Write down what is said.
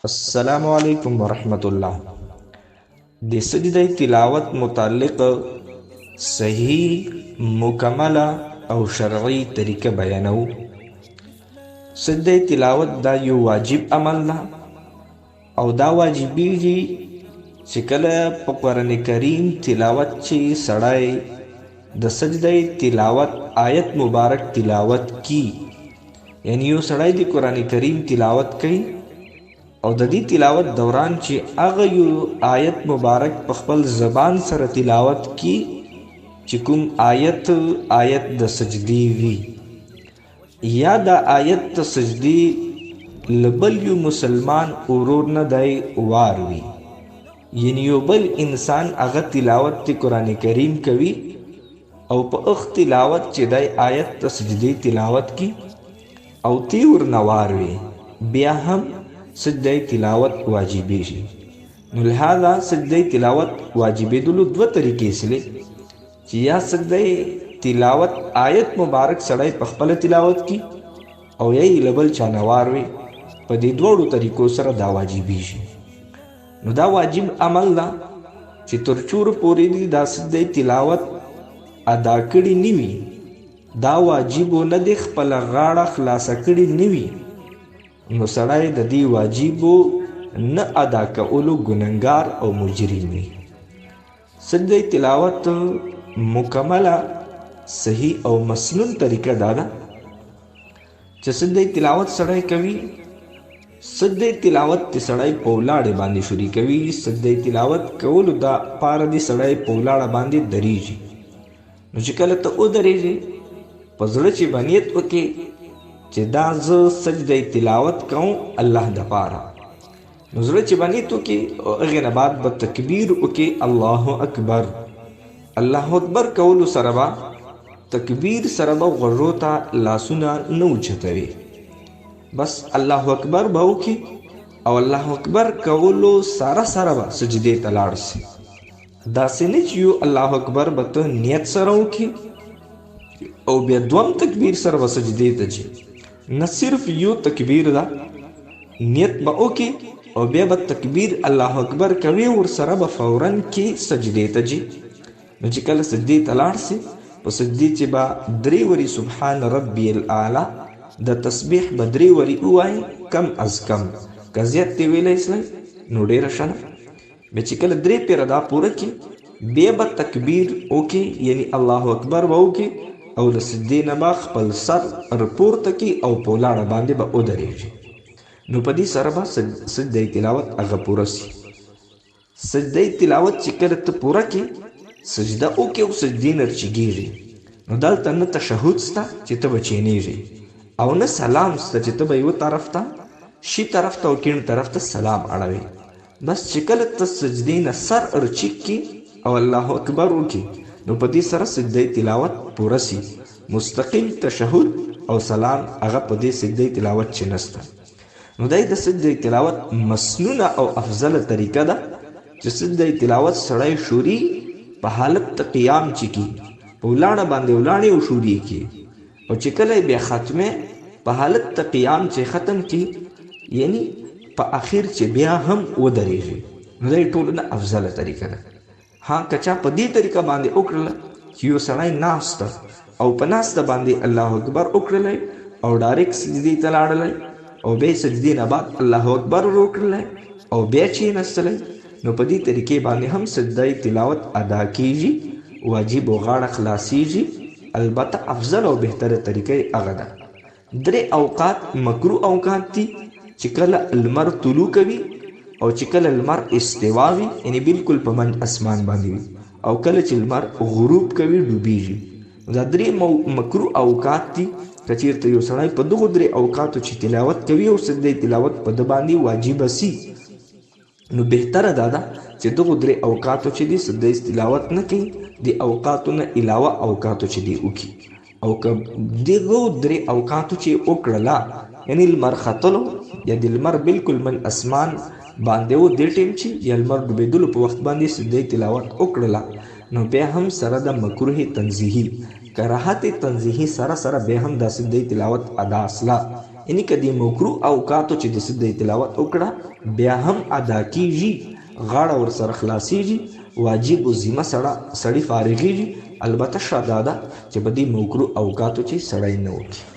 अस्सलामु अलैकुम वरहमतुल्लाह। د सجده تلاوت متعلق صحیح مکمله او شرعی طریقه بیانو. سجده تلاوت دا یو واجب عمل ده او دا واجبیږي چې کله په قرآن کریم تلاوت چې سړی د سجده تلاوت آیت مبارک تلاوت کی، یعنی یو سړی د قرآن کریم تلاوت کوي او د دې تلاوت دوران چې هغه یو آیت مبارک په خپل زبان سره تلاوت کی چې کوم آیت د سجدی وی یا د آیت د سجدی لبل یو مسلمان ورور نه دی وار وی، یعنی یو بل انسان هغه تلاوت د قرآن کریم کوي او په اخ تلاوت چې دی آیت د سجدی تلاوت کی او تی ورنوار وی، بیا هم سجده تلاوت واجبی شي. نو لہذا سجده تلاوت واجبی دلو دو طریقې سره چې یا سجده تلاوت آیت مبارک سړی په خپل تلاوت کی او یې لبل چانوار وي، په دې دوړو طریقو سره دا واجبی شي. نو دا واجب عمل ده چې ترچور پورې دی دا سجده تلاوت ادا کړي نیوي، دا واجب نه دی خپل غاړه خلاص کړي نیوي، نو سړی د دې واجبو نه ادا کولو ګنهګار او مجرم وي. سجده تلاوت مکمله صحیح او مسنون طریقه دا ده چې سجده تلاوت سړی کوي. سجده تلاوت ته سړی په ولاړې باندې شروع کوي. سجده تلاوت کولو دا پاره دی سړی په ولاړه باندې دریږي. نو چې کله ته ودرېږې په زړه چې نیت وکړې چې دا زه سجده تلاوت کوم الله د پاره، نو زړه چې نیت وکړې او هغې نه بعد به تکبیر وکړې الله اکبر. الله اکبر کولو سره به تکبیر سره به غوږو ته لاسونه نه اوچتوي، بس الله اکبر به وکړي او الله اکبر کولو سره سره به سجدې ته لاړ شي. داسې نه چې یو الله اکبر به ته نیت سره وکړي او بیا دوم تکبیر سره به سجدې ته ځي، نه صرف یو تکبیر ده، نیت به وکړي او بیا به تکبیر الله اکبر کوي ورسره به فوراً کې سجدې ته ځي. نو چې کله سجدې ته لاړ شي په سجدې چې به 3 وری سبحان ربی الاعلی د تسبیح به 3 وری ووایي کم از کم، که زیات دې ویلی سئ نو ډېره ښه ده. بیا چې کله 3 پیره دا پوره کړي بیا به تکبیر وکړي، یعنی الله اکبر به وکړي او د سجدې نه به خپل سر راپورته کړي او په ولاړه باندې به ودرېږي. نو په دې سره به سجده تلاوت هغه پوره شي. سجده تلاوت چې کله ته پوره کړې سجده وکړې او سجدې نه رچېږي، نو دلته نه تشهد شته چې ته به کښېنېږې او نه سلام شته چې ته به یوه طرف ته شي طرف ته او کیڼ طرف ته سلام اړوې. بس چې کله ته سجدې نه سر رچیک کړي او الله اکبر وکړي نو په دې سره سجده تلاوت پوره شي. مستقیم تشهد او سلام هغه په دې سجده تلاوت چې نشته. نو دا د سجده تلاوت مسنونه او افضله طریقه ده چې سجده تلاوت سړی شوري په حالت ته قیام چې کی په ولاړه باندې ولاړې او شوري کی او چې کله بیا ختمه په حالت ته قیام چې ختم کی، یعنی په اخر چې بیا هم ودرېږي، نو دا ټول نه افضله طریقه ده. ها کچا په دې طریقه باندې وکړله چې یو سړی ناسته او په ناسته باندې الله اکبر وکړلی او ډایرکټ سجدې ته لاړلی او بیا سجدې نه بعد الله اکبر وکړلی او بیا کښېنستلی، نو په دې طریقې باندې هم سجده تلاوت ادا کیږي، واجب و غاړه خلاصیږي. البته افضل او بهتره طریقه هغه ده. 3 اوقات مکروه اوقات دي چې کله لمر طلوع کوي او چې کله لمر استوا وي، یعنی بالکل په منځ اسمان باندې وي، او کله چې لمر غروب کوي ډوبیږي. دا 3 مکروه اوقات دي. که چېرته یو سړی په دغو 3 اوقاتو چې تلاوت کوي او سجده تلاوت په ده باندې واجبه سي، نو بهتره دا ده چې دغو 3 اوقاتو چې دي سجده تلاوت نه کوي، د اوقاتو نه علاوه اوقاتو چې دي وکړي. او که دغو 3 اوقاتو چې وکړله، یعنی لمر ختلو یا د لمر بالکل من اسمان باندې و دې ټیم چې یا لمر ډوبېدلو په وخت باندې سجده تلاوت وکړله، نو بیا هم سره د مکروه تنزیهي کراهت تنزیهي سره سره بیا هم د سجده تلاوت ادا اصله، یعنی که د مکروه اوقاتو چې د سجده تلاوت وکړه بیا هم ادا کیږي، غاړه ورسره خلاصیږي، واجب و ذمه سړی فارغیږي. البته شرط دا ده چې په دې مکروه اوقاتو چې سړی نه وکړي.